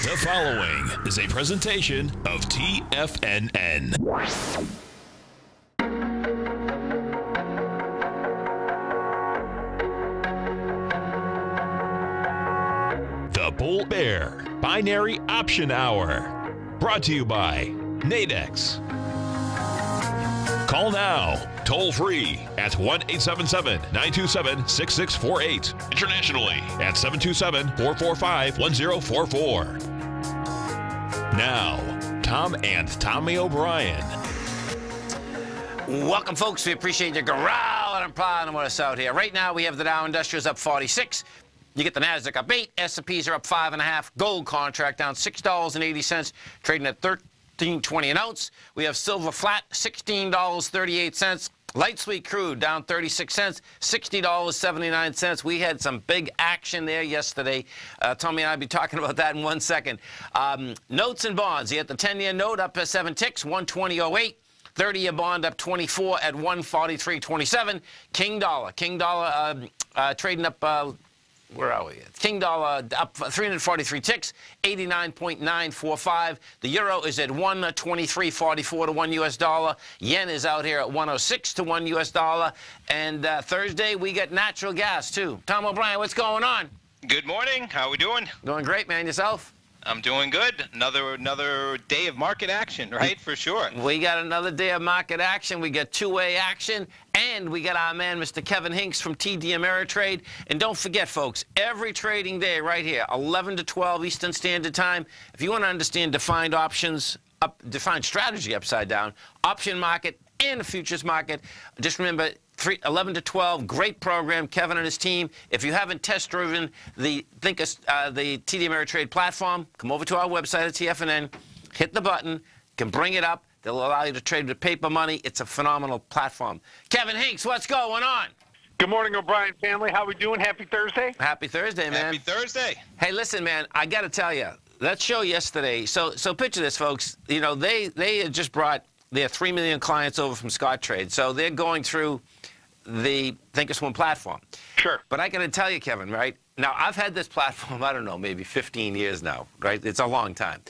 The following is a presentation of TFNN. The Bull Bear Binary Option Hour. Brought to you by Nadex. Call now, toll free at 1-877-927-6648. Internationally at 727-445-1044. Now, Tom and Tommy O'Brien. Welcome, folks. We appreciate you growling and plowing with us out here. Right now, we have the Dow Industrials up 46. You get the Nasdaq up 8. S&Ps are up 5.5. Gold contract down $6.80, trading at $13.20 an ounce. We have silver flat, $16.38. Light sweet crude down 36 cents, $60.79. We had some big action there yesterday. Tommy and I will be talking about that in 1 second. Notes and bonds. You get the 10-year note up 7 ticks, 120.08. 30-year bond up 24 at 143.27. King dollar trading up. Where are we? King dollar up 343 ticks, 89.945. The euro is at 123.44 to 1 U.S. dollar. Yen is out here at 106 to 1 U.S. dollar. And Thursday, we get natural gas, too. Tom O'Brien, what's going on? Good morning. How are we doing? Doing great, man. Yourself? I'm doing good. Another day of market action, right? For sure. We got another day of market action. We got two-way action. And we got our man, Mr. Kevin Hinks from TD Ameritrade. And don't forget, folks, every trading day right here, 11 to 12 Eastern Standard Time. If you want to understand defined options, defined strategy upside down, option market and the futures market, just remember, 11 to 12, great program, Kevin and his team. If you haven't test-driven the TD Ameritrade platform, come over to our website at TFNN, hit the button, can bring it up. They'll allow you to trade with paper money. It's a phenomenal platform. Kevin Hinks, what's going on? Good morning, O'Brien family. How we doing? Happy Thursday? Happy Thursday, man. Happy Thursday. Hey, listen, man, I got to tell you, that show yesterday, so picture this, folks. You know, they had just brought their 3 million clients over from Scottrade, so they're going through the Thinkorswim platform. Sure. But I got to tell you, Kevin, right? Now, I've had this platform, I don't know, maybe 15 years now, right? It's a long time.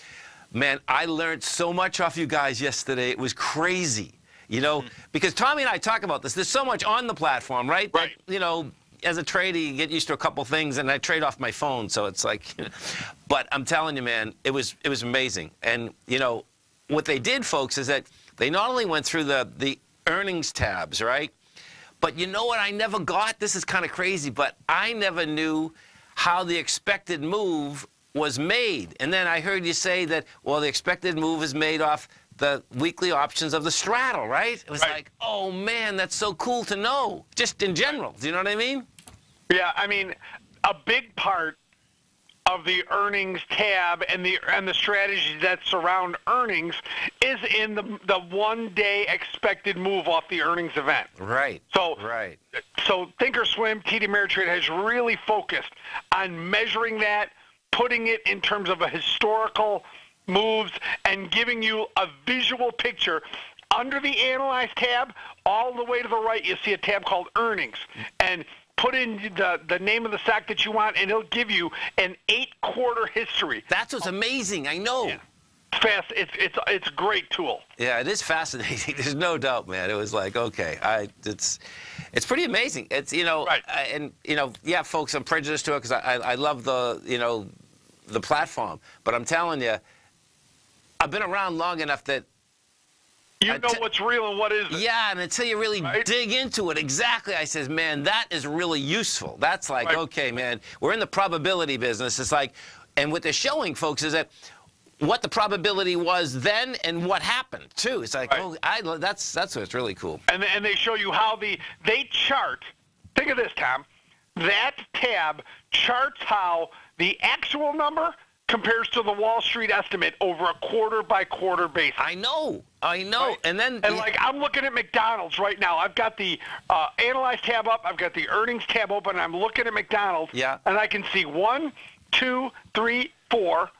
Man, I learned so much off you guys yesterday. It was crazy, you know, because Tommy and I talk about this. There's so much on the platform, right? Right. That, you know, as a trader, you get used to a couple things, and I trade off my phone, so it's like, but I'm telling you, man, it was amazing. And, you know, what they did, folks, is that they not only went through the earnings tabs, right? But you know what I never got? This is kind of crazy, but I never knew how the expected move was made. And then I heard you say that, well, the expected move is made off the weekly options of the straddle, right? It was like, oh, man, that's so cool to know, just in general. Do you know what I mean? Yeah, I mean, a big part of the earnings tab and the strategies that surround earnings is in the one-day expected move off the earnings event. Right. So Thinkorswim, TD Ameritrade has really focused on measuring that, putting it in terms of a historical moves, and giving you a visual picture. Under the Analyze tab, all the way to the right, you see a tab called Earnings. And put in the name of the stock that you want, and it'll give you an 8-quarter history. That's what's amazing. I know. Yeah. Fast. It's a great tool. Yeah, it is fascinating. There's no doubt, man. It was like, okay, it's pretty amazing. It's, you know, right. And, you know, yeah, folks, I'm prejudiced to it because I love the, you know, the platform. But I'm telling you, I've been around long enough that you know what's real and what isn't. Yeah, and until you really dig into it, exactly, I says, man, that is really useful. That's like, okay, man, we're in the probability business. It's like, and what they're showing, folks, is that what the probability was then and what happened, too. It's like, oh, that's what's really cool. And they show you how they chart. Think of this, Tom. That tab charts how the actual number compares to the Wall Street estimate over a quarter-by-quarter basis. I know. Right? And like, I'm looking at McDonald's right now. I've got the Analyze tab up. I've got the Earnings tab open. And I'm looking at McDonald's. Yeah. And I can see 1, 2, 3, 4,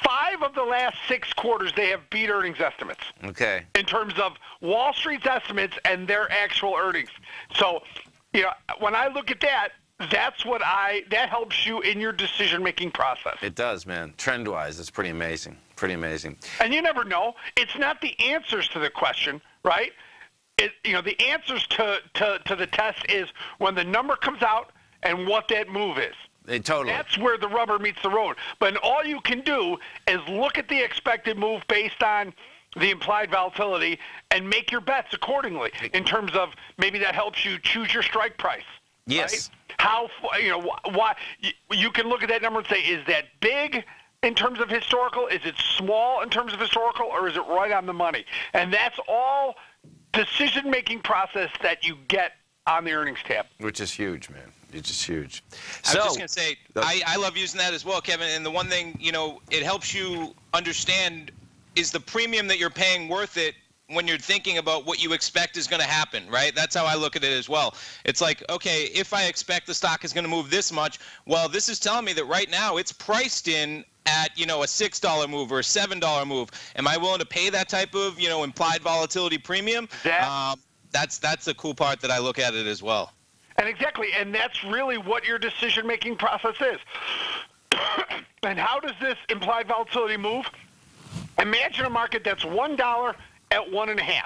5 of the last 6 quarters they have beat earnings estimates. Okay. In terms of Wall Street's estimates and their actual earnings. So, you know, when I look at that, that's what that helps you in your decision-making process. It does, man. Trend-wise, it's pretty amazing. Pretty amazing. And you never know. It's not the answers to the question, right? The answers to the test is when the number comes out and what that move is. Totally. That's where the rubber meets the road. But all you can do is look at the expected move based on the implied volatility and make your bets accordingly in terms of maybe that helps you choose your strike price. Yes. Right? Why you can look at that number and say, is that big in terms of historical? Is it small in terms of historical? Or is it right on the money? And that's all decision-making process that you get on the earnings tab. Which is huge, man. It's just huge. I was just going to say, I love using that as well, Kevin. And the one thing, it helps you understand, is the premium that you're paying worth it when you're thinking about what you expect is going to happen, right? That's how I look at it as well. It's like, okay, if I expect the stock is going to move this much, well, this is telling me that right now it's priced in at, a $6 move or a $7 move. Am I willing to pay that type of, implied volatility premium? That's the cool part that I look at it as well. And exactly, and that's really what your decision-making process is. And how does this implied volatility move? Imagine a market that's $1 at 1.5,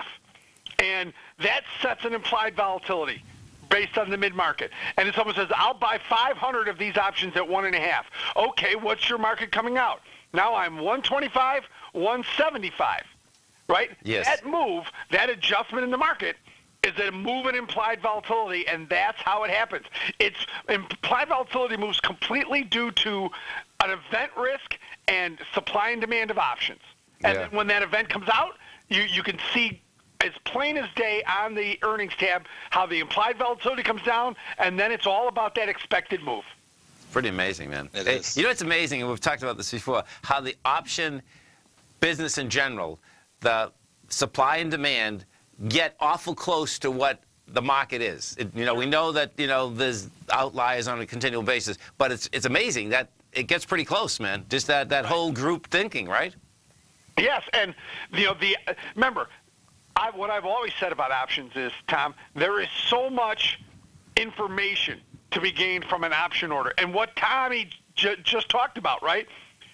and that sets an implied volatility based on the mid-market. And if someone says, I'll buy 500 of these options at 1.5. Okay, what's your market coming out? Now I'm 125, 175, right? Yes. That move, that adjustment in the market, is a move in implied volatility, and that's how it happens. Implied volatility moves completely due to an event risk and supply and demand of options. And then when that event comes out, you can see as plain as day on the earnings tab how the implied volatility comes down, and then it's all about that expected move. Pretty amazing, man. It is. It's amazing, and we've talked about this before, how the option business in general, the supply and demand, get awful close to what the market is. We know that there's outliers on a continual basis, but it's amazing that it gets pretty close, man. Just that whole group thinking, right? Yes, and remember, what I've always said about options is, Tom, there is so much information to be gained from an option order, and what Tommy just talked about, right?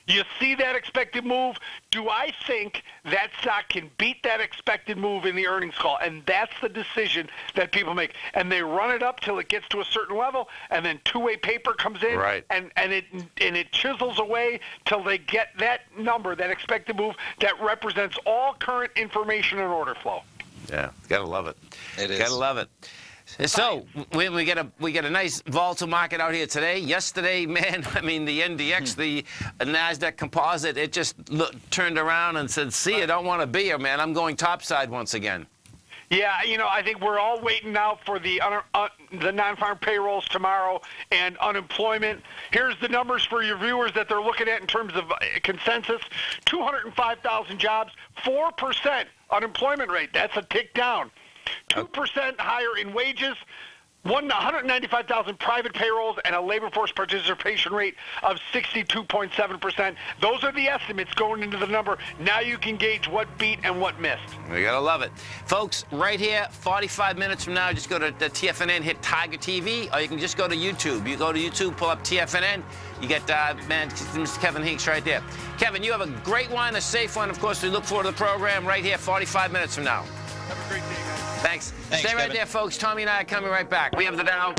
You see that expected move. Do I think that stock can beat that expected move in the earnings call? And that's the decision that people make. And they run it up till it gets to a certain level, and then two-way paper comes in, right, and it chisels away till they get that number, that expected move, that represents all current information and order flow. Yeah, gotta love it. It is. Gotta love it. So we get a nice volatile market out here today. Yesterday, man, I mean the NDX, the Nasdaq Composite, it just turned around and said, "See, I don't want to be here, man. I'm going topside once again." Yeah, I think we're all waiting now for the non-farm payrolls tomorrow and unemployment. Here's the numbers for your viewers that they're looking at in terms of consensus: 205,000 jobs, 4% unemployment rate. That's a tick down. 2% higher in wages, 195,000 private payrolls, and a labor force participation rate of 62.7%. Those are the estimates going into the number. Now you can gauge what beat and what missed. We gotta love it. Folks, right here, 45 minutes from now, just go to the TFNN, hit Tiger TV, or you can just go to YouTube. You go to YouTube, pull up TFNN, you get, Mr. Kevin Hinks right there. Kevin, you have a great one, a safe one. Of course, we look forward to the program right here, 45 minutes from now. Have a great day, guys. Thanks. Stay right Kevin. there, folks. Tommy and I are coming right back. We have the Dow.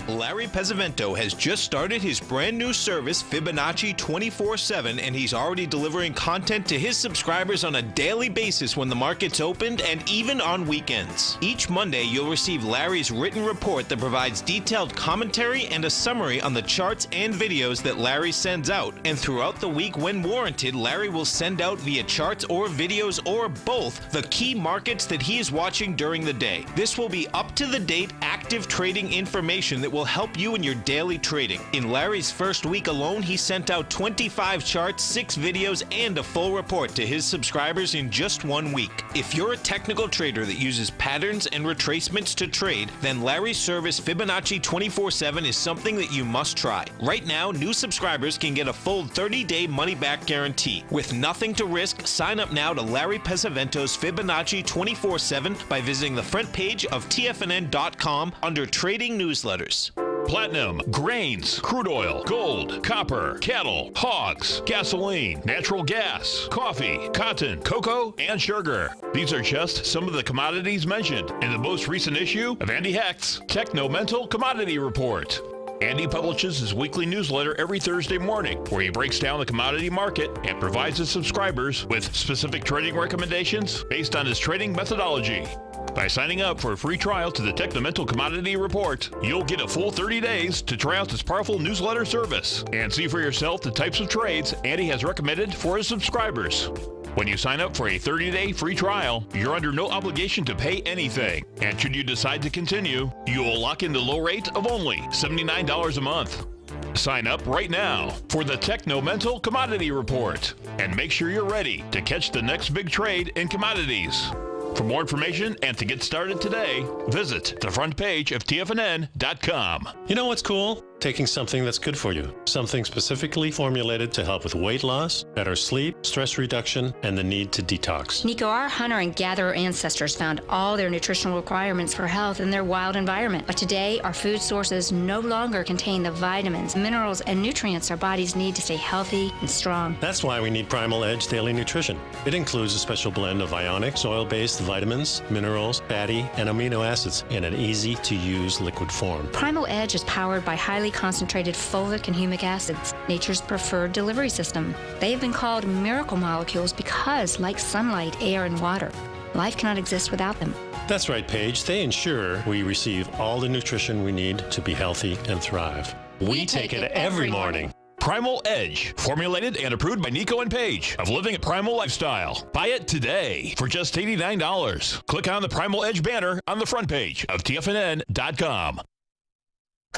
Larry Pesavento has just started his brand new service, Fibonacci 24/7, and he's already delivering content to his subscribers on a daily basis when the market's opened and even on weekends. Each Monday, you'll receive Larry's written report that provides detailed commentary and a summary on the charts and videos that Larry sends out. And throughout the week, when warranted, Larry will send out via charts or videos or both the key markets that he is watching during the day. This will be up-to-the-date, active trading information that will will help you in your daily trading. In Larry's first week alone, he sent out 25 charts, 6 videos, and a full report to his subscribers in just 1 week. If you're a technical trader that uses patterns and retracements to trade, then Larry's service Fibonacci 24/7 is something that you must try. Right now, new subscribers can get a full 30-day money-back guarantee. With nothing to risk, sign up now to Larry Pesavento's Fibonacci 24/7 by visiting the front page of TFNN.com under Trading Newsletters. Platinum, grains, crude oil, gold, copper, cattle, hogs, gasoline, natural gas, coffee, cotton, cocoa, and sugar. These are just some of the commodities mentioned in the most recent issue of Andy Hecht's Technomental Commodity Report. Andy publishes his weekly newsletter every Thursday morning, where he breaks down the commodity market and provides his subscribers with specific trading recommendations based on his trading methodology. By signing up for a free trial to the Technomental Commodity Report, you'll get a full 30 days to try out this powerful newsletter service and see for yourself the types of trades Andy has recommended for his subscribers. When you sign up for a 30-day free trial, you're under no obligation to pay anything. And should you decide to continue, you will lock in the low rate of only $79 a month. Sign up right now for the Technomental Commodity Report and make sure you're ready to catch the next big trade in commodities. For more information and to get started today, visit the front page of TFNN.com. You know what's cool? Taking something that's good for you. Something specifically formulated to help with weight loss, better sleep, stress reduction, and the need to detox. Nico, our hunter and gatherer ancestors found all their nutritional requirements for health in their wild environment. But today, our food sources no longer contain the vitamins, minerals, and nutrients our bodies need to stay healthy and strong. That's why we need Primal Edge Daily Nutrition. It includes a special blend of ionic, soil-based vitamins, minerals, fatty, and amino acids in an easy-to-use liquid form. Primal Edge is powered by highly concentrated fulvic and humic acids, nature's preferred delivery system. They have been called miracle molecules because, like sunlight, air, and water, life cannot exist without them. That's right, Paige. They ensure we receive all the nutrition we need to be healthy and thrive. We take it every morning. Primal Edge, formulated and approved by Nico and Paige of Living a Primal Lifestyle. Buy it today for just $89. Click on the Primal Edge banner on the front page of TFNN.com.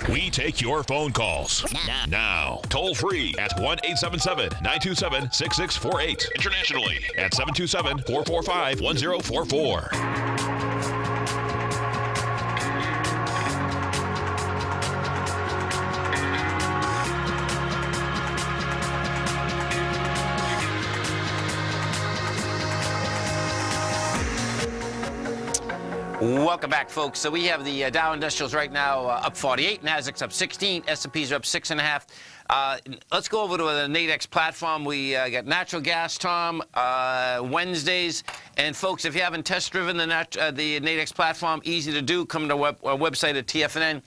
We take your phone calls now. Toll free at 1-877-927-6648. Internationally at 727-445-1044. Welcome back, folks. So we have the Dow Industrials right now up 48, Nasdaq's up 16, S&Ps are up 6.5. Let's go over to the Nadex platform. We got natural gas, Tom, Wednesdays. And folks, if you haven't test driven the Nadex platform, easy to do. Come to our website at TFNN.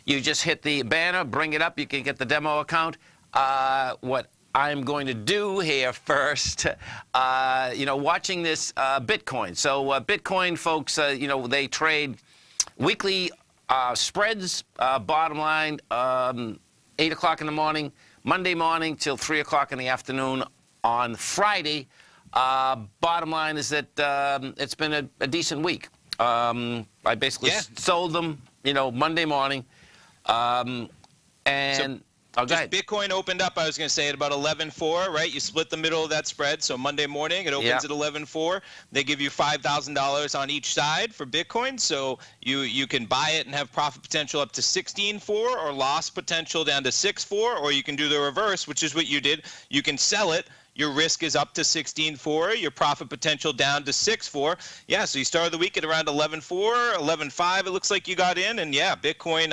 You just hit the banner, bring it up. You can get the demo account. What I'm going to do here first, watching this Bitcoin. So Bitcoin, folks, they trade weekly spreads, bottom line, 8 o'clock in the morning, Monday morning till 3 o'clock in the afternoon on Friday. Bottom line is that it's been a decent week. I basically sold them, Monday morning. Just Bitcoin opened up, I was going to say, at about 11.4, right? You split the middle of that spread, so Monday morning it opens at 11.4. They give you $5,000 on each side for Bitcoin, so you can buy it and have profit potential up to 16.4 or loss potential down to 6.4, or you can do the reverse, which is what you did. You can sell it. Your risk is up to 16.4. Your profit potential down to 6.4. Yeah, so you started the week at around 11.4, 11.5. It looks like you got in, and Bitcoin.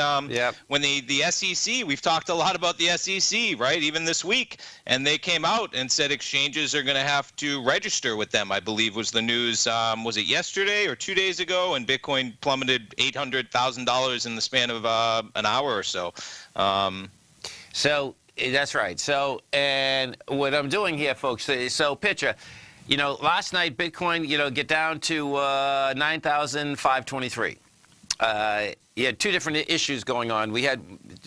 When the SEC, we've talked a lot about the SEC, right? Even this week, and they came out and said exchanges are going to have to register with them. I believe was the news. Was it yesterday or 2 days ago? And Bitcoin plummeted $800,000 in the span of an hour or so. That's right. So, and what I'm doing here, folks, so picture, last night Bitcoin, get down to 9,523. You had two different issues going on. We had,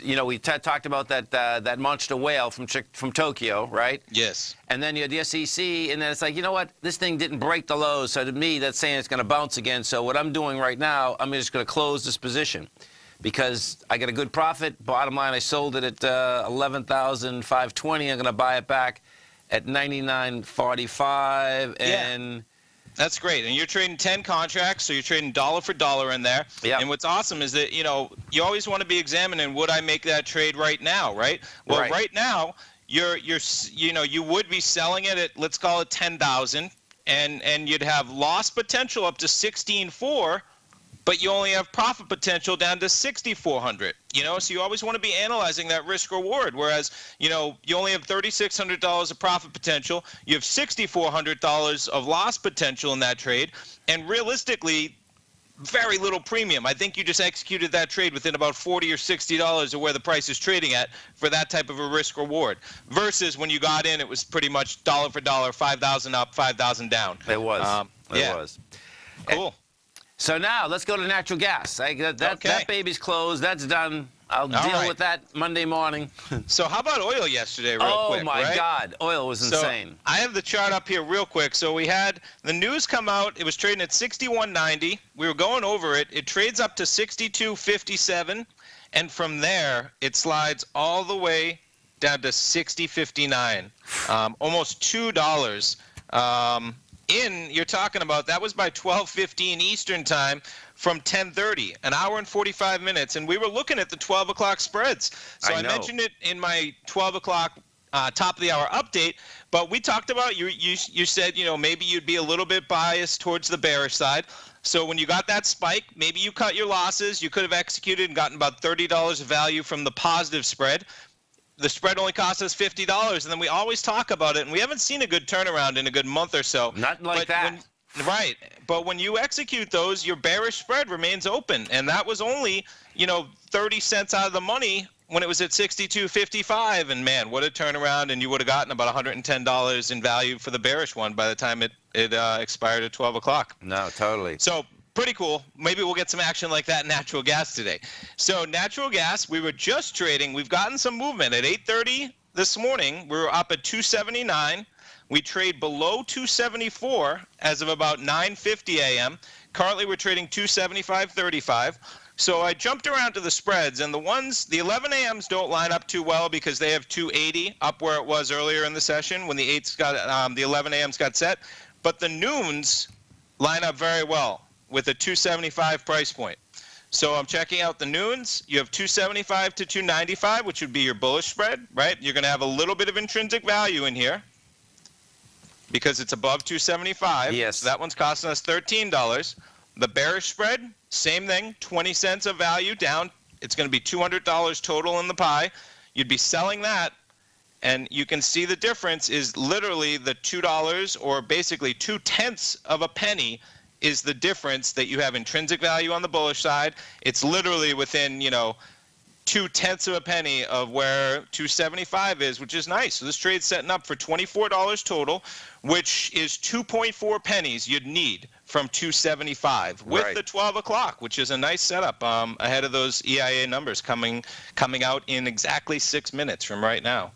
we talked about that monster whale from Tokyo, right? Yes. And then you had the SEC, and then it's like, you know what? This thing didn't break the lows, so to me, that's saying it's going to bounce again. So what I'm doing right now, I'm just going to close this position. because I get a good profit. Bottom line, I sold it at $11,520. I'm going to buy it back at $99.45, and that's great. And you're trading 10 contracts, so you're trading dollar for dollar in there. Yep. And what's awesome is that, you know, you always want to be examining, would I make that trade right now, right? Well, right now, you would be selling it at, let's call it 10,000, and you'd have loss potential up to 16.4, but you only have profit potential down to 6,400. You know, so you always want to be analyzing that risk reward. Whereas, you know, you only have $3,600 of profit potential, you have $6,400 of loss potential in that trade, and realistically, very little premium. I think you just executed that trade within about $40 or $60 of where the price is trading at for that type of a risk reward. Versus when you got in, it was pretty much dollar for dollar, 5,000 up, 5,000 down. It was. It was. Cool. So now let's go to natural gas. That baby's closed. That's done. I'll deal with that Monday morning. So how about oil yesterday real quick? Oh, my God. Oil was insane. So I have the chart up here real quick. So we had the news come out. It was trading at 61.90. We were going over it. It trades up to 62.57. And from there, it slides all the way down to 60.59. Almost $2. You're talking about, that was by 12:15 Eastern time from 10:30, an hour and 45 minutes, and we were looking at the 12 o'clock spreads. So I mentioned it in my 12 o'clock top of the hour update, but we talked about, you said, you know, maybe you'd be a little bit biased towards the bearish side. So when you got that spike, maybe you cut your losses. You could have executed and gotten about $30 of value from the positive spread. The spread only cost us $50, and then we always talk about it, and we haven't seen a good turnaround in a good month or so. Not like that. Right. But when you execute those, your bearish spread remains open, and that was only, you know, 30 cents out of the money when it was at 62.55, and man, what a turnaround, and you would have gotten about $110 in value for the bearish one by the time it expired at 12 o'clock. No, totally. So pretty cool. Maybe we'll get some action like that in natural gas today. So natural gas, we were just trading. We've gotten some movement. At 8:30 this morning, we were up at 279. We trade below 274 as of about 9:50 a.m. Currently, we're trading 275.35. So I jumped around to the spreads, and the 11 a.m.s don't line up too well because they have 280 up where it was earlier in the session when the 11 a.m.s got set. But the noons line up very well with a 275 price point. So I'm checking out the noons. You have 275 to 295, which would be your bullish spread, right? You're going to have a little bit of intrinsic value in here because it's above 275. Yes. So that one's costing us $13. The bearish spread, same thing, 20 cents of value down. It's going to be $200 total in the pie. You'd be selling that, and you can see the difference is literally the $2 or basically 2/10 of a penny is the difference that you have intrinsic value on the bullish side. It's literally within, you know, 2/10 of a penny of where 275 is, which is nice. So this trade's setting up for $24 total, which is 2.4 pennies you'd need from 275 with the 12 o'clock, which is a nice setup ahead of those EIA numbers coming out in exactly 6 minutes from right now.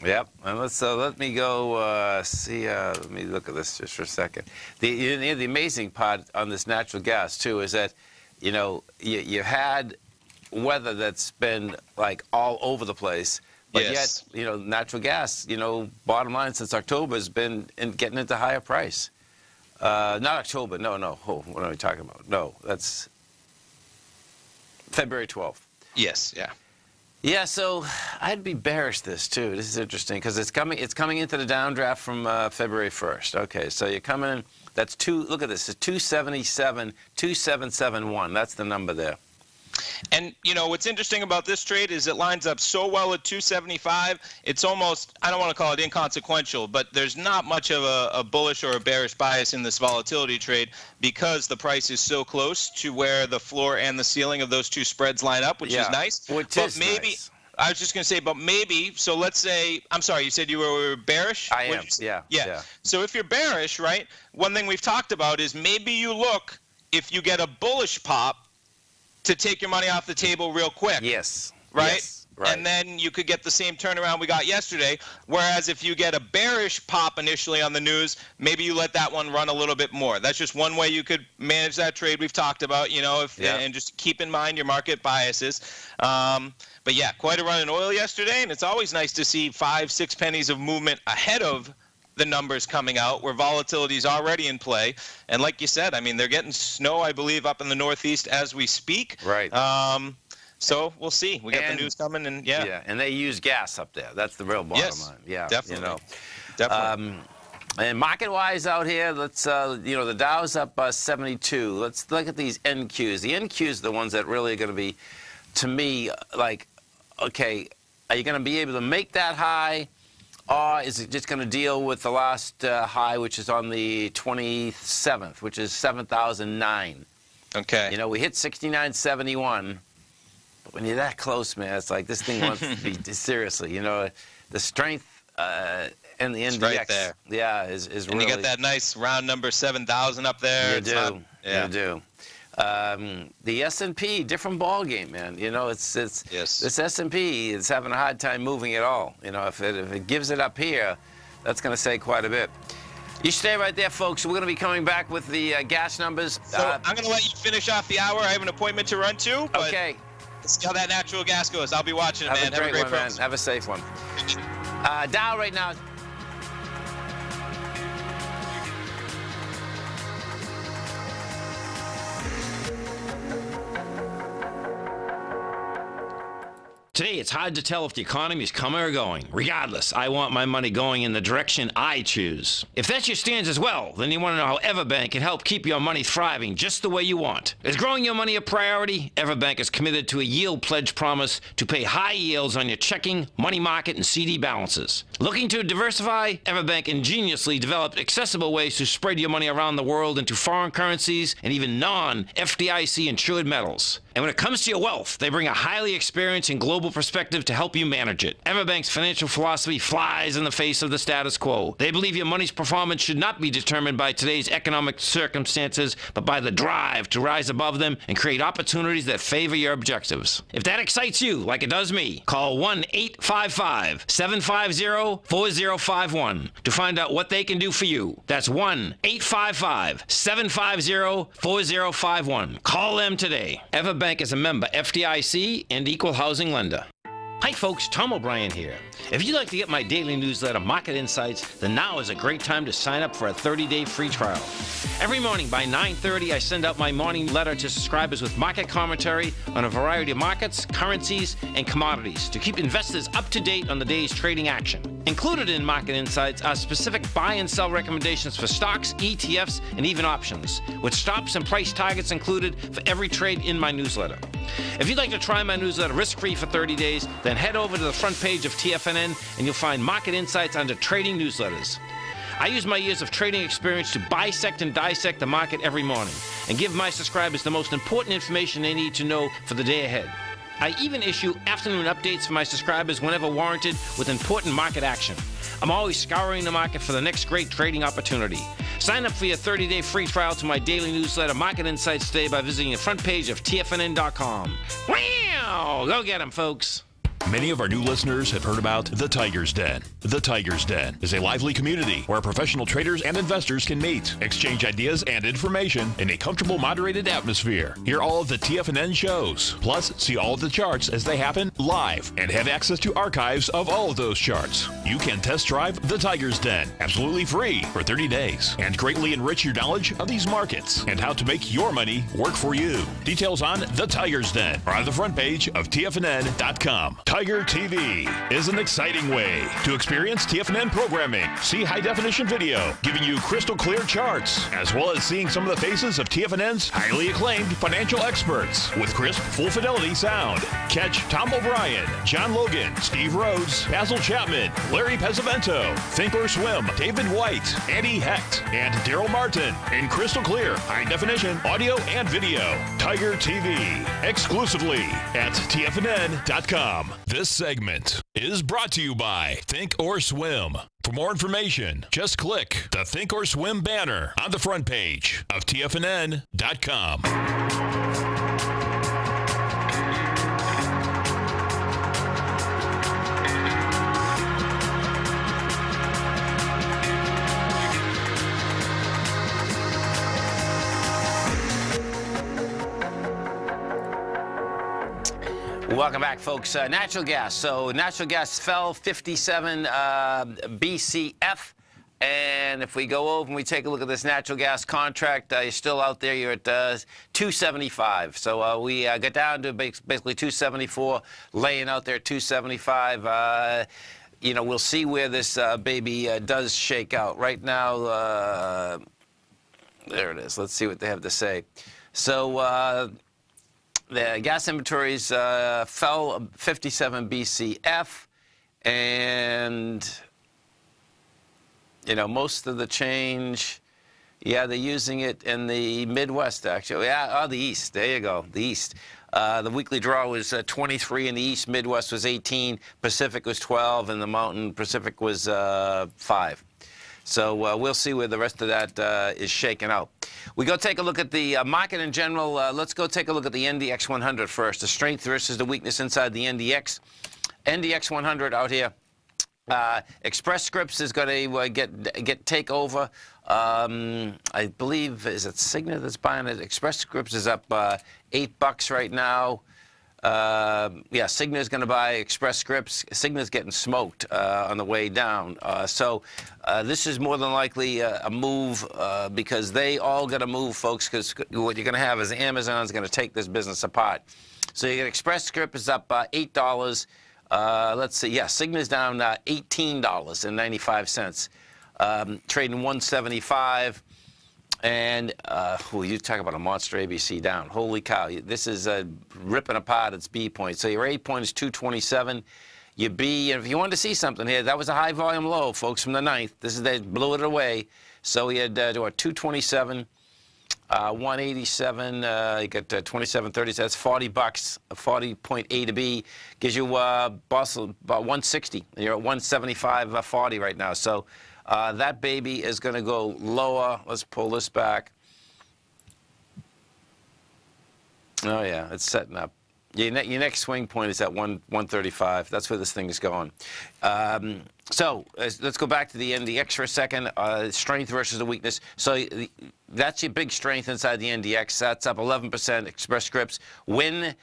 Yep, and let me go let me look at this just for a second. The amazing part on this natural gas too is that, you know, you had weather that's been like all over the place, but yet, you know, natural gas, you know, bottom line since October has been getting into higher price. Not October, no. Oh, what am I talking about? No, that's February 12th. Yes, yeah. Yeah, so I'd be bearish this too. This is interesting because it's coming into the downdraft from February 1st. Okay, so you're coming in. That's look at this. It's 277, 2771. That's the number there. And, you know, what's interesting about this trade is it lines up so well at 275. It's almost, I don't want to call it inconsequential, but there's not much of a bullish or a bearish bias in this volatility trade because the price is so close to where the floor and the ceiling of those two spreads line up, which is nice. Which is nice. I was just going to say, but maybe, so let's say, I'm sorry, you said you were bearish? I am, yeah. So if you're bearish, right, one thing we've talked about is maybe you look, if you get a bullish pop, to take your money off the table real quick. Yes. Right? Yes. and then you could get the same turnaround we got yesterday. Whereas if you get a bearish pop initially on the news, maybe you let that one run a little bit more. That's just one way you could manage that trade we've talked about, and just keep in mind your market biases. But yeah, quite a run in oil yesterday, and it's always nice to see 5-6 pennies of movement ahead of the numbers coming out where volatility is already in play. And like you said, I mean, they're getting snow, I believe, up in the Northeast as we speak. Right. So we'll see. We got the news coming, and and they use gas up there. That's the real bottom line. Yeah, definitely. Definitely. And market-wise out here, let's the Dow's up 72. Let's look at these NQs. The NQs are the ones that really are going to be, to me, like, okay, are you going to be able to make that high? Or is it just going to deal with the last high, which is on the 27th, which is 7,009? Okay. We hit 69.71, but when you're that close, man, it's like this thing wants to be seriously. The strength and the index, right there. Yeah, is and really. And you got that nice round number 7,000 up there. You do. You do. The S&P, different ball game, man. This S&P is having a hard time moving at all. If it gives it up here, that's going to say quite a bit. You stay right there, folks. We're going to be coming back with the gas numbers. So I'm going to let you finish off the hour. I have an appointment to run to. But okay. Let's see how that natural gas goes. I'll be watching it, man. Have a great one, man. Have a safe one. Dow right now. Today, it's hard to tell if the economy is coming or going. Regardless, I want my money going in the direction I choose. If that's your stance as well, then you want to know how Everbank can help keep your money thriving just the way you want. Is growing your money a priority? Everbank is committed to a yield pledge promise to pay high yields on your checking, money market, and CD balances. Looking to diversify? Everbank ingeniously developed accessible ways to spread your money around the world into foreign currencies and even non-FDIC insured metals. And when it comes to your wealth, they bring a highly experienced and global perspective to help you manage it. Everbank's financial philosophy flies in the face of the status quo. They believe your money's performance should not be determined by today's economic circumstances, but by the drive to rise above them and create opportunities that favor your objectives. If that excites you, like it does me, call 1-855-750-4051 to find out what they can do for you. That's 1-855-750-4051. Call them today. Everbank is a member FDIC and equal housing lender. Hi folks, Tom O'Brien here. If you'd like to get my daily newsletter, Market Insights, then now is a great time to sign up for a 30-day free trial. Every morning by 9:30, I send out my morning letter to subscribers with market commentary on a variety of markets, currencies, and commodities to keep investors up to date on the day's trading action. Included in Market Insights are specific buy and sell recommendations for stocks, ETFs, and even options, with stops and price targets included for every trade in my newsletter. If you'd like to try my newsletter risk-free for 30 days, then head over to the front page of TFNN and you'll find Market Insights under Trading Newsletters. I use my years of trading experience to bisect and dissect the market every morning and give my subscribers the most important information they need to know for the day ahead. I even issue afternoon updates for my subscribers whenever warranted with important market action. I'm always scouring the market for the next great trading opportunity. Sign up for your 30-day free trial to my daily newsletter, Market Insights, today by visiting the front page of TFNN.com. Wow! Go get them, folks. Many of our new listeners have heard about The Tiger's Den. The Tiger's Den is a lively community where professional traders and investors can meet, exchange ideas and information in a comfortable, moderated atmosphere. Hear all of the TFNN shows, plus see all of the charts as they happen live and have access to archives of all of those charts. You can test drive The Tiger's Den absolutely free for 30 days and greatly enrich your knowledge of these markets and how to make your money work for you. Details on The Tiger's Den are on the front page of TFNN.com. Tiger TV is an exciting way to experience TFNN programming. See high-definition video giving you crystal clear charts, as well as seeing some of the faces of TFNN's highly acclaimed financial experts with crisp, full-fidelity sound. Catch Tom O'Brien, John Logan, Steve Rhodes, Basil Chapman, Larry Pesavento, Think or Swim, David White, Andy Hecht, and Daryl Martin in crystal clear, high-definition audio and video. Tiger TV, exclusively at TFNN.com. This segment is brought to you by Think or Swim. For more information, just click the Think or Swim banner on the front page of TFNN.com. Welcome back, folks. Natural gas. So natural gas fell 57 BCF. And if we go over and we take a look at this natural gas contract, you're still out there. You're at 275. So we got down to basically 274, laying out there 275. You know, we'll see where this baby does shake out. Right now, there it is. Let's see what they have to say. So the gas inventories fell 57 BCF, and you know, most of the change, yeah, they're using it in the Midwest, actually. Yeah, oh, the East. There you go, the East. The weekly draw was 23 in the East. Midwest was 18. Pacific was 12, and the Mountain Pacific was 5. So we'll see where the rest of that is shaken out. We go take a look at the market in general. Let's go take a look at the NDX 100 first. The strength versus the weakness inside the NDX. NDX 100 out here. Express Scripts is going to take over. I believe, is it Cigna that's buying it? Express Scripts is up $8 right now. Yeah, Cigna is going to buy Express Scripts. Cigna's getting smoked on the way down. So this is more than likely a move because they all got to move, folks, because what you're going to have is Amazon's going to take this business apart. So you get Express Scripts is up $8. Let's see. Yeah, Cigna's down $18.95. Trading 175. And you talk about a monster ABC down. Holy cow. This is ripping apart its B point. So your A point is 227. Your B, and if you wanted to see something here, that was a high volume low, folks, from the 9th. They blew it away. So we had 227. 187, you got 27.30, so that's $40. 40.A to B gives you about 160. You're at 175.40 right now. So that baby is going to go lower. Let's pull this back. Oh yeah, it's setting up. Your next swing point is at 135. That's where this thing is going. So let's go back to the NDX for a second. Strength versus the weakness. So that's your big strength inside the NDX. That's up 11%. Express Scripts. Win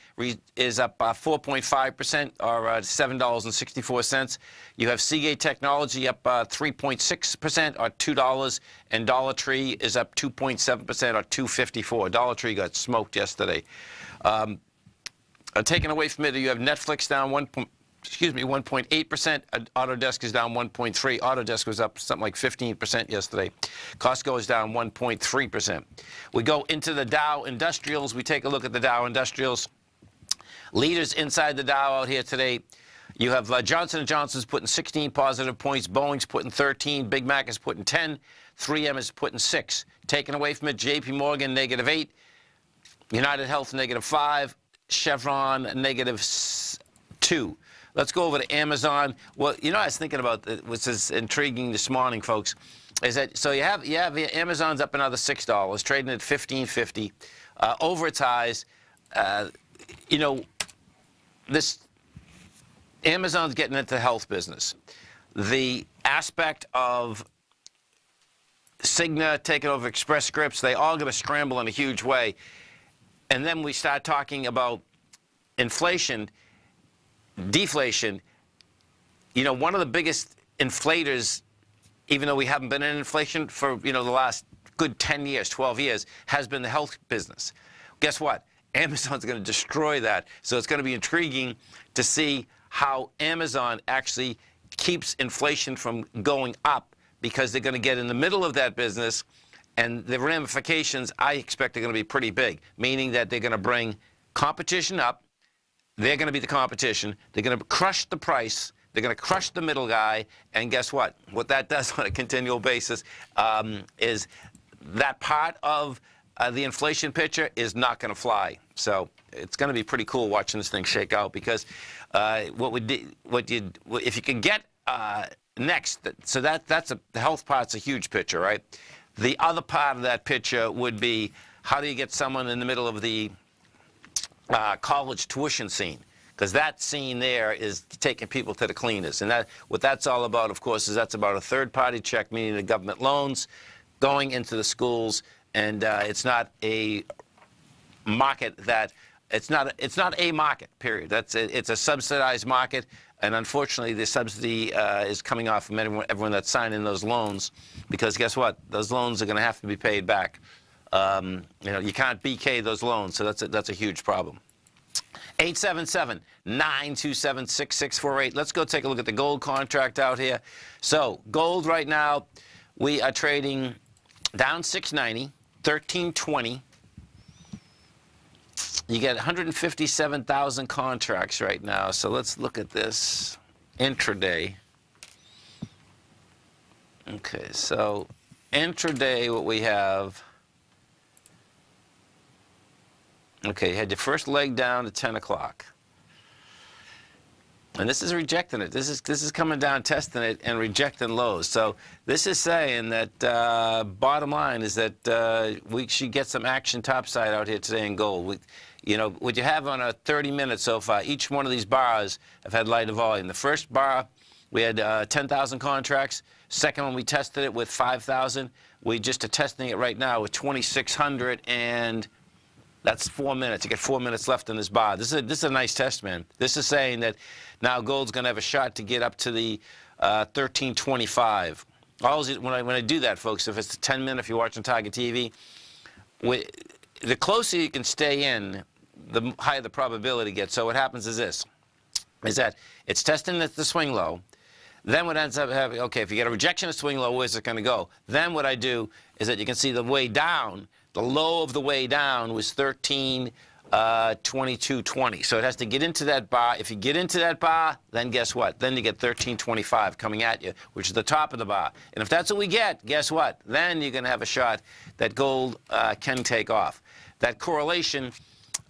is up 4.5%, or $7.64. You have Seagate Technology up 3.6%, or $2. And Dollar Tree is up 2.7%, or $2.54. Dollar Tree got smoked yesterday. Taken away from it, you have Netflix down 1.8%. Autodesk is down 1.3%. Autodesk was up something like 15% yesterday. Costco is down 1.3%. We go into the Dow Industrials. We take a look at the Dow Industrials. Leaders inside the Dow out here today. You have Johnson & Johnson's putting 16 positive points. Boeing's putting 13. Big Mac is putting 10. 3M is putting 6. Taken away from it, JP Morgan, -8. United Health, -5. Chevron, -2. Let's go over to Amazon. Well, you know, I was thinking about, which is intriguing this morning, folks, is that, so you have Amazon's up another $6, trading at $15.50, over its highs. You know, this Amazon's getting into the health business. The aspect of Cigna taking over Express Scripts, they all going to scramble in a huge way. And then we start talking about inflation, deflation. You know, one of the biggest inflators, even though we haven't been in inflation for, you know, the last good 10 years, 12 years, has been the health business. Guess what? Amazon's going to destroy that. So it's going to be intriguing to see how Amazon actually keeps inflation from going up, because they're going to get in the middle of that business. And the ramifications, I expect, are going to be pretty big, meaning that they're going to bring competition up. They're going to be the competition. They're going to crush the price. They're going to crush the middle guy. And guess what? What that does on a continual basis is that part of the inflation picture is not going to fly. So it's going to be pretty cool watching this thing shake out, because if you can get next, so that's the health part's a huge picture, right? The other part of that picture would be, how do you get someone in the middle of the college tuition scene? Because that scene there is taking people to the cleaners. And what that's all about, of course, is that's about a third-party check, meaning the government loans, going into the schools. And it's not a market that It's not a market, period. It's a subsidized market, and unfortunately the subsidy is coming off from everyone that's signing those loans, because guess what? Those loans are going to have to be paid back. You know, you can't BK those loans, so that's a huge problem. 877-927-6648. Let's go take a look at the gold contract out here. So gold right now, we are trading down 690, 1320. You get 157,000 contracts right now. So let's look at this intraday. Okay, so intraday, what we have. Okay, you had your first leg down at 10 o'clock. And this is rejecting it. This is coming down, testing it, and rejecting lows. So this is saying that bottom line is that we should get some action topside out here today in gold. You know, what you have on a 30 minutes so far, each one of these bars have had lighter volume. The first bar, we had 10,000 contracts. Second one, we tested it with 5,000. We just are testing it right now with 2,600, and that's 4 minutes. You get 4 minutes left in this bar. This is a nice test, man. This is saying that now gold's going to have a shot to get up to the 1325. When I do that, folks, if it's a 10-minute, if you're watching Tiger TV, the closer you can stay in, the higher the probability gets. So what happens is this, is that it's testing the swing low. Then what ends up having, okay, if you get a rejection of swing low, where's it going to go? Then what I do is that you can see the way down, the low of the way down was 1322.20. So it has to get into that bar. If you get into that bar, then guess what? Then you get 1325 coming at you, which is the top of the bar. And if that's what we get, guess what? Then you're going to have a shot that gold can take off. That correlation,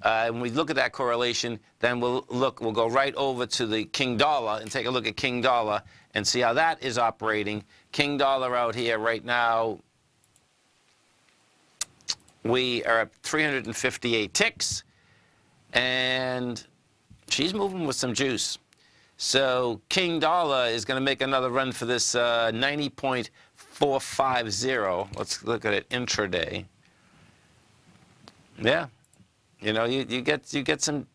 when we look at that correlation, then we'll go right over to the King Dollar and take a look at King Dollar and see how that is operating. King Dollar out here right now, we are at 358 ticks, and she's moving with some juice. So King Dollar is going to make another run for this 90.450. Let's look at it intraday. Yeah, you know, you get some.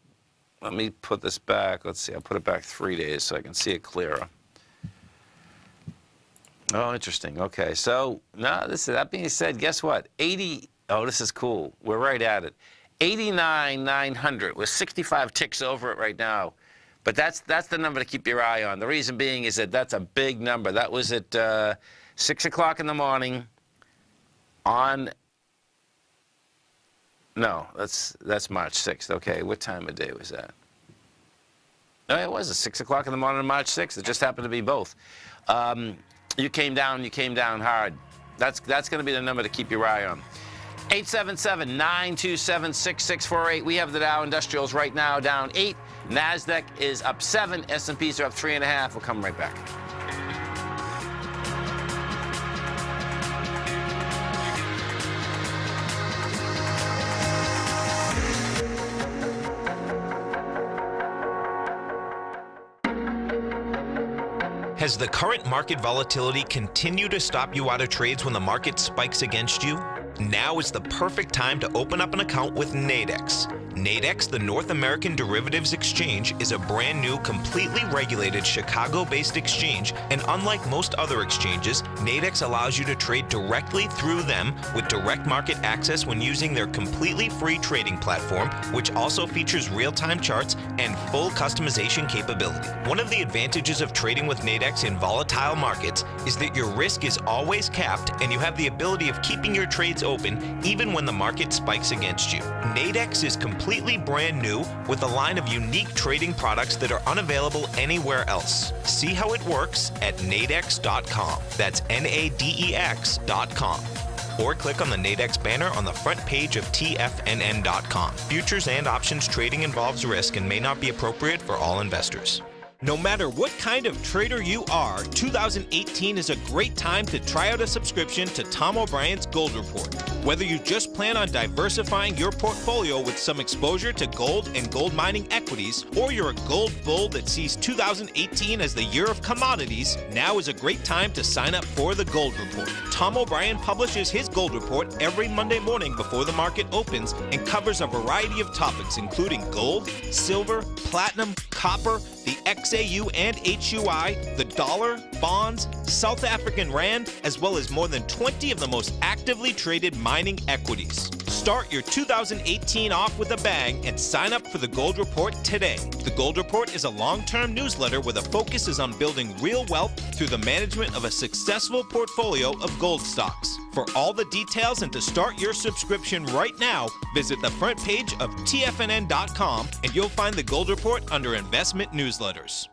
Let me put this back. Let's see. I'll put it back 3 days so I can see it clearer. Oh, interesting. Okay, so now that being said, guess what? 80. Oh, this is cool. We're right at it. 89,900. We're 65 ticks over it right now. But that's the number to keep your eye on. The reason being is that that's a big number. That was at 6 o'clock in the morning on... No, that's March 6th. Okay, what time of day was that? No, it was at 6 o'clock in the morning on March 6th. It just happened to be both. You came down hard. That's going to be the number to keep your eye on. 877-927-6648. We have the Dow Industrials right now down 8. NASDAQ is up 7. S&Ps are up 3.5. We'll come right back. Has the current market volatility continued to stop you out of trades when the market spikes against you? Now is the perfect time to open up an account with Nadex. Nadex, the North American Derivatives Exchange, is a brand new, completely regulated Chicago-based exchange, and unlike most other exchanges, Nadex allows you to trade directly through them with direct market access when using their completely free trading platform, which also features real-time charts and full customization capability. One of the advantages of trading with Nadex in volatile markets is that your risk is always capped and you have the ability of keeping your trades open even when the market spikes against you. Nadex is completely brand new with a line of unique trading products that are unavailable anywhere else. See how it works at nadex.com. That's Nadex.com. Or click on the Nadex banner on the front page of TFNN.com. Futures and options trading involves risk and may not be appropriate for all investors. No matter what kind of trader you are, 2018 is a great time to try out a subscription to Tom O'Brien's Gold Report. Whether you just plan on diversifying your portfolio with some exposure to gold and gold mining equities, or you're a gold bull that sees 2018 as the year of commodities, now is a great time to sign up for the Gold Report. Tom O'Brien publishes his Gold Report every Monday morning before the market opens and covers a variety of topics including gold, silver, platinum, copper, the XAU and HUI, the dollar, bonds, South African rand, as well as more than 20 of the most actively traded mining equities. Start your 2018 off with a bang and sign up for the Gold Report today. The Gold Report is a long-term newsletter where the focus is on building real wealth through the management of a successful portfolio of gold stocks. For all the details and to start your subscription right now, visit the front page of TFNN.com and you'll find the Gold Report under Investment Newsletters.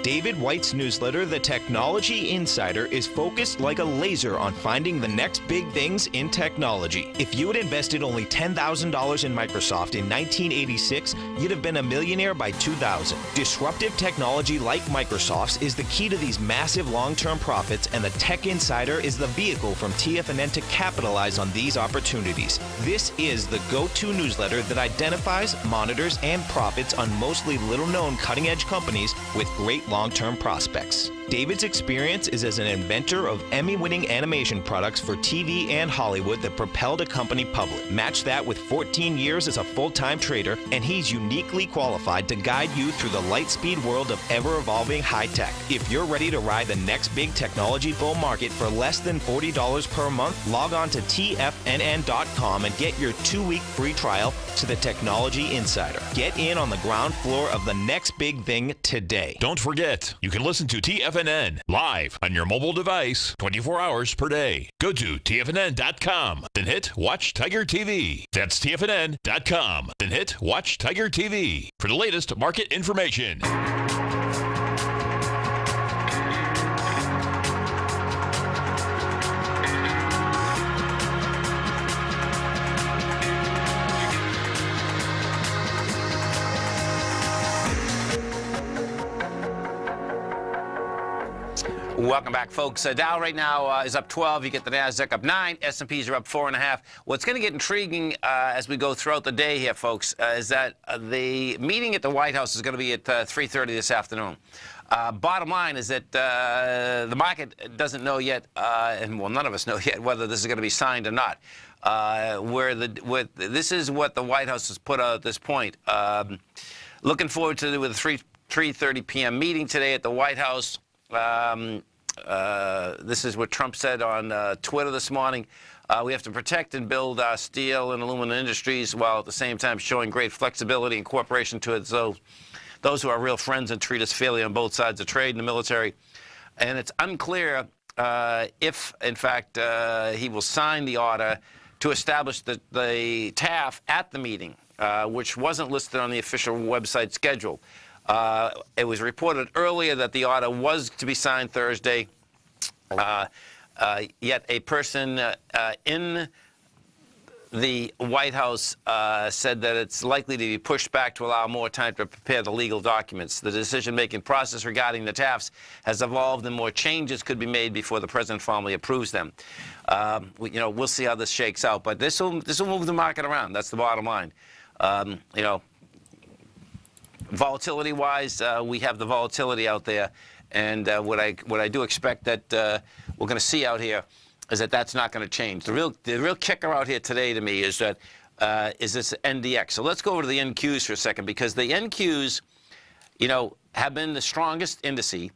David White's newsletter, The Technology Insider, is focused like a laser on finding the next big things in technology. If you had invested only $10,000 in Microsoft in 1986, you'd have been a millionaire by 2000. Disruptive technology like Microsoft's is the key to these massive long-term profits, and the Tech Insider is the vehicle from TFNN to capitalize on these opportunities. This is the go-to newsletter that identifies, monitors, and profits on mostly little-known cutting-edge companies with great long-term prospects. David's experience is as an inventor of Emmy-winning animation products for TV and Hollywood that propelled a company public. Match that with 14 years as a full-time trader, and he's uniquely qualified to guide you through the light-speed world of ever-evolving high-tech. If you're ready to ride the next big technology bull market for less than $40 per month, log on to TFNN.com and get your 2-week free trial to the Technology Insider. Get in on the ground floor of the next big thing today. Don't forget, you can listen to TFNN live on your mobile device 24 hours per day. Go to TFNN.com, then hit Watch Tiger TV. That's TFNN.com, then hit Watch Tiger TV for the latest market information. Welcome back, folks. Dow right now is up 12. You get the Nasdaq up 9. S&Ps are up 4.5. What's going to get intriguing as we go throughout the day here, folks, is that the meeting at the White House is going to be at 3:30 this afternoon. Bottom line is that the market doesn't know yet, and well, none of us know yet whether this is going to be signed or not. This is what the White House has put out at this point. Looking forward to the 3:30 p.m. meeting today at the White House. This is what Trump said on Twitter this morning. We have to protect and build our steel and aluminum industries while at the same time showing great flexibility and cooperation to those who are real friends and treat us fairly on both sides of trade and the military. And it's unclear if, in fact, he will sign the order to establish the TAF at the meeting, which wasn't listed on the official website schedule. It was reported earlier that the order was to be signed Thursday, yet a person in the White House said that it's likely to be pushed back to allow more time to prepare the legal documents. The decision-making process regarding the TAFs has evolved, and more changes could be made before the president formally approves them. We'll see how this shakes out, but this will move the market around. That's the bottom line. Volatility-wise, we have the volatility out there, and what I do expect that we're going to see out here is that that's not going to change. The real kicker out here today to me is that is this NDX. So let's go over to the NQs for a second, because the NQs, have been the strongest indice.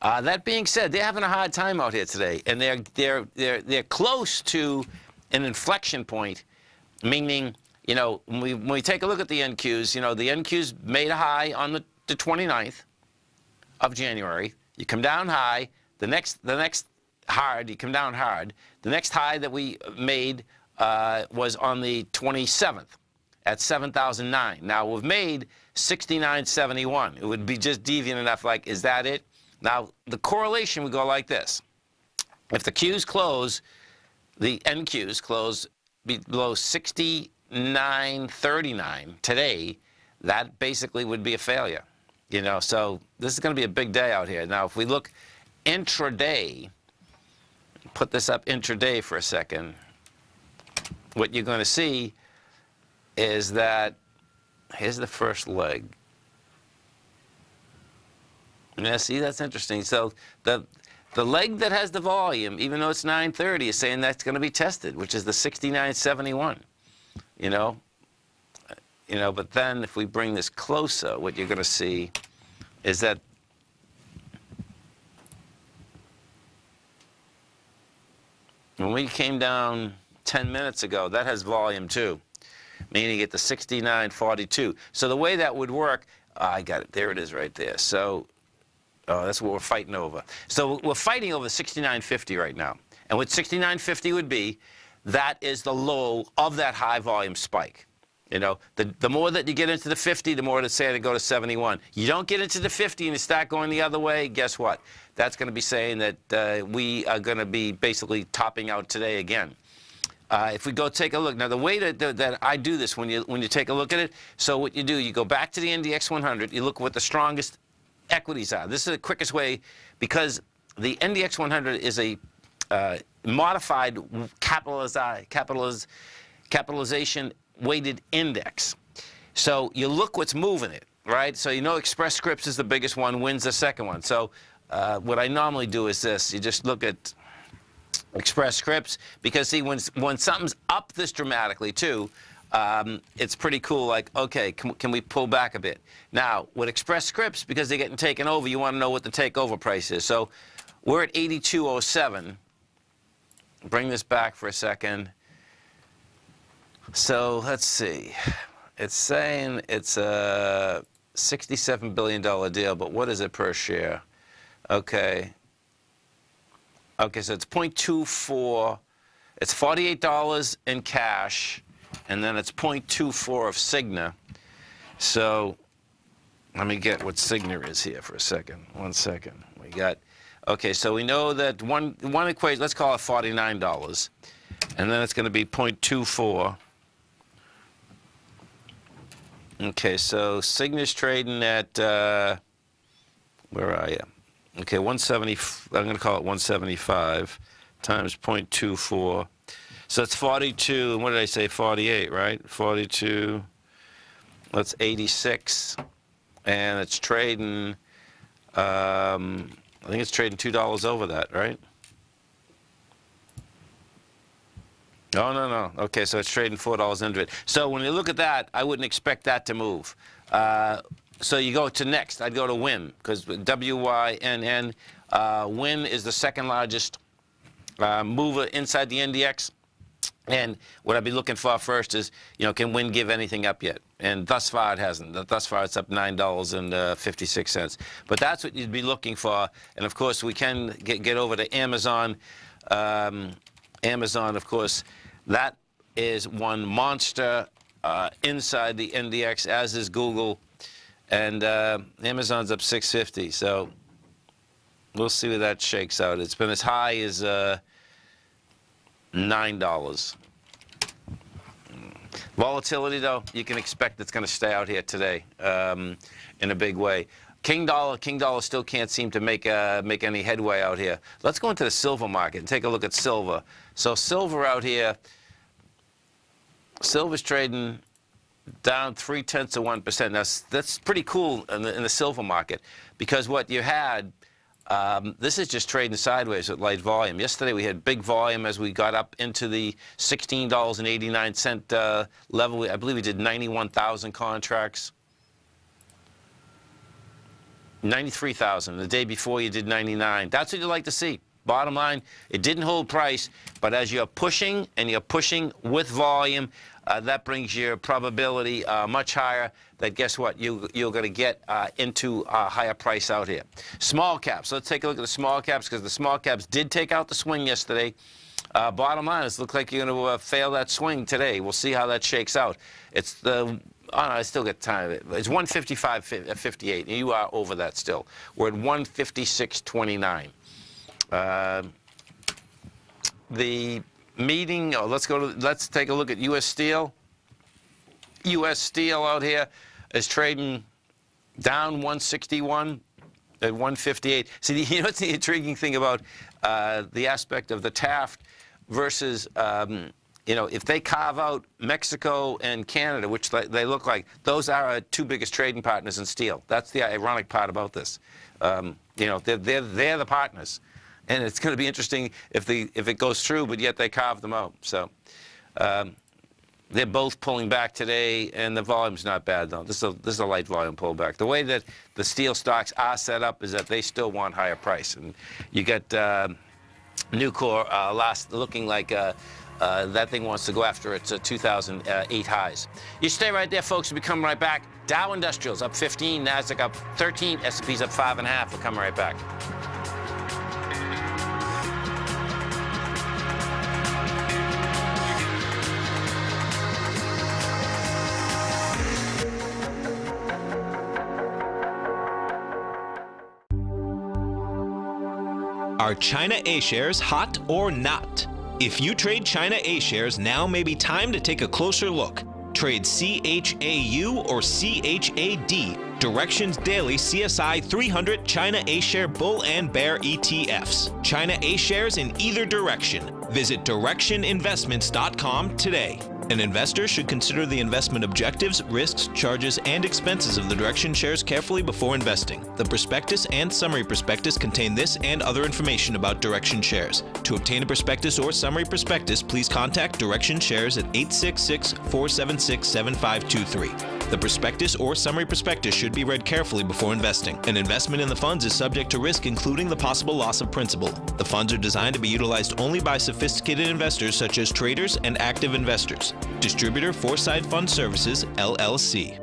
That being said, they're having a hard time out here today, and they're close to an inflection point, meaning. When we take a look at the NQs, the NQs made a high on the 29th of January. You come down high. The next hard, you come down hard. The next high that we made was on the 27th at 7,009. Now, we've made 69.71. It would be just deviant enough, like, is that it? Now, the correlation would go like this. If the Qs close, the NQs close below 69.39 today, that basically would be a failure. You know, so this is going to be a big day out here. Now, if we look intraday, put this up intraday for a second, what you're going to see is that here's the first leg. Yeah, see, that's interesting. So the leg that has the volume, even though it's 930, is saying that's going to be tested, which is the 69.71. You know, but then if we bring this closer, what you're going to see is that when we came down 10 minutes ago, that has volume too, meaning at the 69.42. So the way that would work, I got it. There it is right there. So that's what we're fighting over. So we're fighting over 69.50 right now. And what 69.50 would be, that is the low of that high volume spike. You know, the more that you get into the 50, the more it's saying to go to 71. You don't get into the 50 and you start going the other way, guess what? That's going to be saying that we are going to be basically topping out today again. If we go take a look, now the way that I do this when you take a look at it, so what you do, you go back to the NDX 100, you look what the strongest equities are. This is the quickest way because the NDX 100 is a modified capitalization weighted index. So you look what's moving it, right? So you know Express Scripts is the biggest one, wins the second one. So what I normally do is this. You just look at Express Scripts because, see, when something's up this dramatically, too, it's pretty cool, like, okay, can we pull back a bit? Now, with Express Scripts, because they're getting taken over, you want to know what the takeover price is. So we're at 82.07. Bring this back for a second. So let's see. It's saying it's a $67 billion deal, but what is it per share? Okay. Okay, so it's 0.24. It's $48 in cash, and then it's 0.24 of Cigna. So let me get what Cigna is here for a second. 1 second. We got, okay, so we know that one equation, let's call it $49, and then it's going to be 0.24. Okay, so Cigna's trading at, where are you? Okay, 170, I'm going to call it 175 times 0.24. So it's 42, and what did I say, 48, right? 42, that's 86, and it's trading, I think it's trading $2 over that, right? Oh, no. Okay, so it's trading $4 into it. So when you look at that, I wouldn't expect that to move. So you go to next. I'd go to WIN, because WYNN. WIN is the second largest mover inside the NDX. And what I'd be looking for first is, you know, can WIN give anything up yet? And thus far it hasn't. Thus far it's up $9.56. But that's what you'd be looking for. And of course we can get over to Amazon. Amazon, of course, that is one monster inside the NDX, as is Google. And Amazon's up 650. So we'll see where that shakes out. It's been as high as $9. Volatility, though, you can expect it's going to stay out here today in a big way. King dollar still can't seem to make any headway out here. Let's go into the silver market and take a look at silver. So silver out here, silver's trading down 0.3%. Now that's pretty cool in the silver market, because what you had, this is just trading sideways with light volume. Yesterday we had big volume as we got up into the $16.89 level. I believe we did 91,000 contracts. 93,000. The day before you did 99. That's what you like to see. Bottom line, it didn't hold price, but as you're pushing and you're pushing with volume, that brings your probability much higher. That guess what? You're going to get into a higher price out here. Small caps. Let's take a look at the small caps, because the small caps did take out the swing yesterday. Bottom line, it looks like you're going to fail that swing today. We'll see how that shakes out. It's the oh, no, I still get time. It's 155.58. You are over that still. We're at 156.29. The meeting. Oh, let's take a look at U.S. Steel. U.S. Steel out here is trading down 161 at 158. See, you know what's the intriguing thing about the aspect of the Taft versus, you know, if they carve out Mexico and Canada, which they look like, those are our two biggest trading partners in steel. That's the ironic part about this. You know, they're the partners. And it's going to be interesting if it goes through, but yet they carve them out. So they're both pulling back today, and the volume's not bad, though. This is a light volume pullback. The way that the steel stocks are set up is that they still want higher price. And you get Nucor looking like that thing wants to go after its 2008 highs. You stay right there, folks. We'll be coming right back. Dow Industrials up 15, Nasdaq up 13, S&P's up 5.5. We're coming right back. Are China A shares hot or not? If you trade China A shares, now may be time to take a closer look. Trade CHAU or CHAD, Directions Daily CSI 300 China A share bull and bear ETFs. China A shares in either direction. Visit directioninvestments.com today. An investor should consider the investment objectives, risks, charges, and expenses of the Direction shares carefully before investing. The prospectus and summary prospectus contain this and other information about Direction shares. To obtain a prospectus or summary prospectus, please contact Direction shares at 866-476-7523. The prospectus or summary prospectus should be read carefully before investing. An investment in the funds is subject to risk, including the possible loss of principal. The funds are designed to be utilized only by sophisticated investors such as traders and active investors. Distributor Foresight Fund Services, LLC.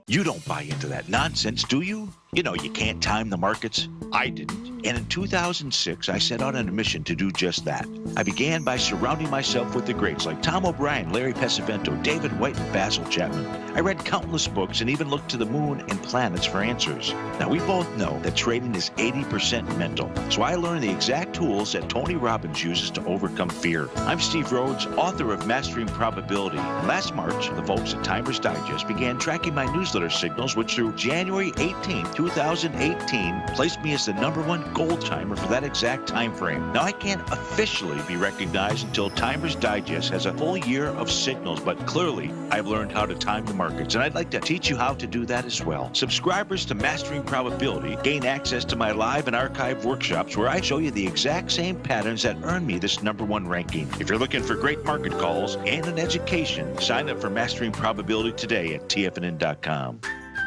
You don't buy into that nonsense, do you? You know you can't time the markets. I didn't. And in 2006, I set out on a mission to do just that. I began by surrounding myself with the greats like Tom O'Brien, Larry Pesavento, David White, and Basil Chapman. I read countless books and even looked to the moon and planets for answers. Now, we both know that trading is 80% mental. So I learned the exact tools that Tony Robbins uses to overcome fear. I'm Steve Rhodes, author of Mastering Probability. And last March, the folks at Timers Digest began tracking my newsletter signals, which through January 18, 2018, placed me as the #1 gold timer for that exact time frame. Now, I can't officially be recognized until Timers Digest has a full year of signals, but clearly I've learned how to time the markets, and I'd like to teach you how to do that as well. Subscribers to Mastering Probability gain access to my live and archive workshops where I show you the exact same patterns that earned me this #1 ranking. If you're looking for great market calls and an education, sign up for Mastering Probability today at TFNN.com.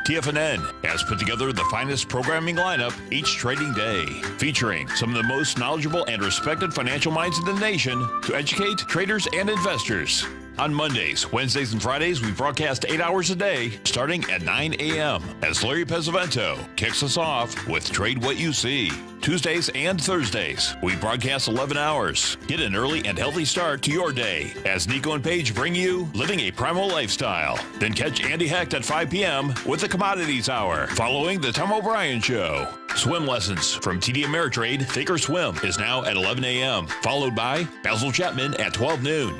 TFNN has put together the finest programming lineup each trading day, featuring some of the most knowledgeable and respected financial minds in the nation to educate traders and investors. On Mondays, Wednesdays, and Fridays, we broadcast 8 hours a day, starting at 9 a.m. as Larry Pesavento kicks us off with Trade What You See. Tuesdays and Thursdays, we broadcast 11 hours. Get an early and healthy start to your day as Nico and Paige bring you Living a Primal Lifestyle. Then catch Andy Hecht at 5 p.m. with the Commodities Hour, following the Tom O'Brien Show. Swim lessons from TD Ameritrade Thinkorswim is now at 11 a.m., followed by Basil Chapman at 12 noon.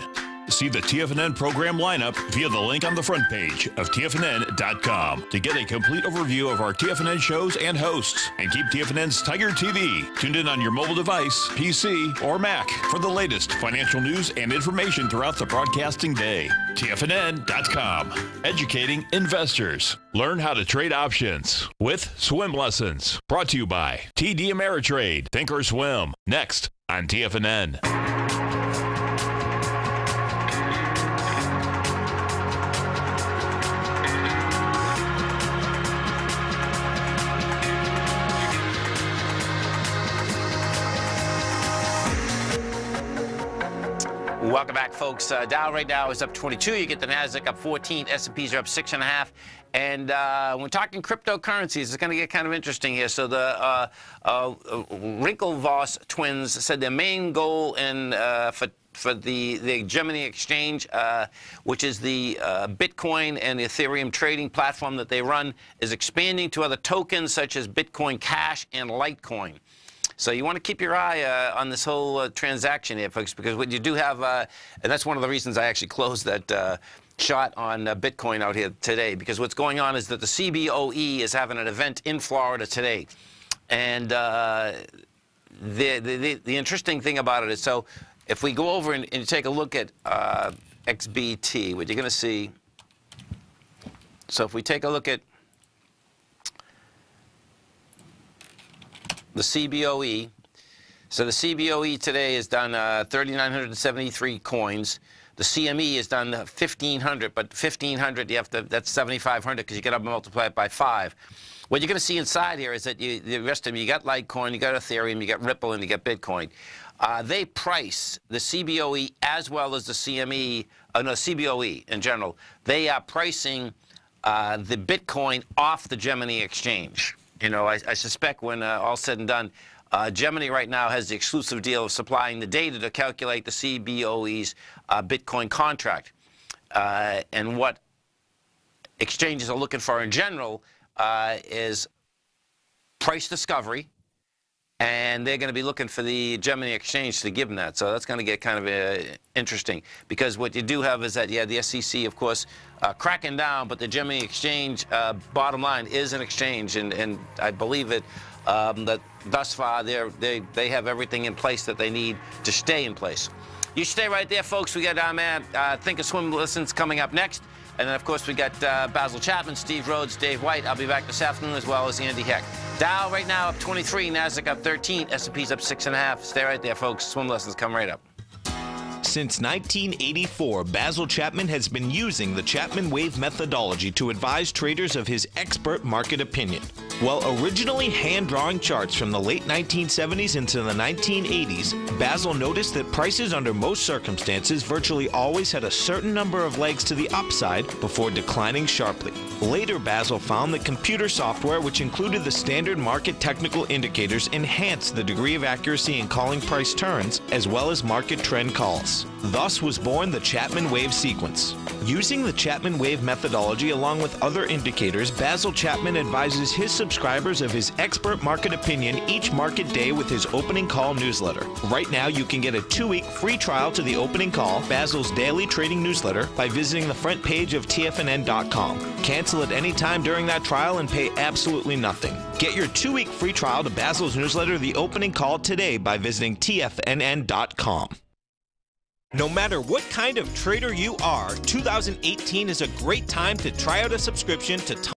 See the TFNN program lineup via the link on the front page of TFNN.com to get a complete overview of our TFNN shows and hosts. And keep TFNN's Tiger TV tuned in on your mobile device, PC, or Mac for the latest financial news and information throughout the broadcasting day. TFNN.com, educating investors. Learn how to trade options with swim lessons. Brought to you by TD Ameritrade Thinkorswim. Next on TFNN. Welcome back, folks. Dow right now is up 22. You get the Nasdaq up 14. S&Ps are up 6.5. And when we're talking cryptocurrencies, it's going to get kind of interesting here. So the Winklevoss twins said their main goal for the Gemini exchange, which is the Bitcoin and the Ethereum trading platform that they run, is expanding to other tokens such as Bitcoin Cash and Litecoin. So you want to keep your eye on this whole transaction here, folks, because what you do have, and that's one of the reasons I actually closed that shot on Bitcoin out here today, because what's going on is that the CBOE is having an event in Florida today. And the interesting thing about it is, so if we go over and take a look at XBT, what you're going to see, so if we take a look at the CBOE, so the CBOE today has done 3,973 coins. The CME has done 1,500, but 1,500, you have to, that's 7,500 because you got to multiply it by 5. What you're going to see inside here is that the rest of them, you got Litecoin, you got Ethereum, you got Ripple, and you got Bitcoin. They price the CBOE as well as the CME, no, CBOE in general. They are pricing the Bitcoin off the Gemini exchange. You know, I suspect when all's said and done, Gemini right now has the exclusive deal of supplying the data to calculate the CBOE's Bitcoin contract. And what exchanges are looking for in general is price discovery, and they're going to be looking for the Gemini exchange to give them that. So that's going to get kind of interesting, because what you do have is that, yeah, the SEC, of course, cracking down, but the Gemini exchange, bottom line, is an exchange, and I believe it, that thus far they have everything in place that they need to stay in place. You stay right there, folks. We got our man Think or Swim Listens coming up next. And then, of course, we got Basil Chapman, Steve Rhodes, Dave White. I'll be back this afternoon, as well as Andy Heck. Dow right now up 23, NASDAQ up 13, S&P's up 6.5. Stay right there, folks. Swim Lessons come right up. Since 1984, Basil Chapman has been using the Chapman Wave methodology to advise traders of his expert market opinion. While originally hand-drawing charts from the late 1970s into the 1980s, Basil noticed that prices under most circumstances virtually always had a certain number of legs to the upside before declining sharply. Later, Basil found that computer software, which included the standard market technical indicators, enhanced the degree of accuracy in calling price turns, as well as market trend calls. Thus was born the Chapman Wave sequence. Using the Chapman Wave methodology along with other indicators, Basil Chapman advises his subscribers of his expert market opinion each market day with his opening call newsletter. Right now, you can get a 2-week free trial to the opening call, Basil's daily trading newsletter, by visiting the front page of TFNN.com. Cancel at any time during that trial and pay absolutely nothing. Get your 2-week free trial to Basil's newsletter, The Opening Call, today by visiting TFNN.com. No matter what kind of trader you are, 2018 is a great time to try out a subscription to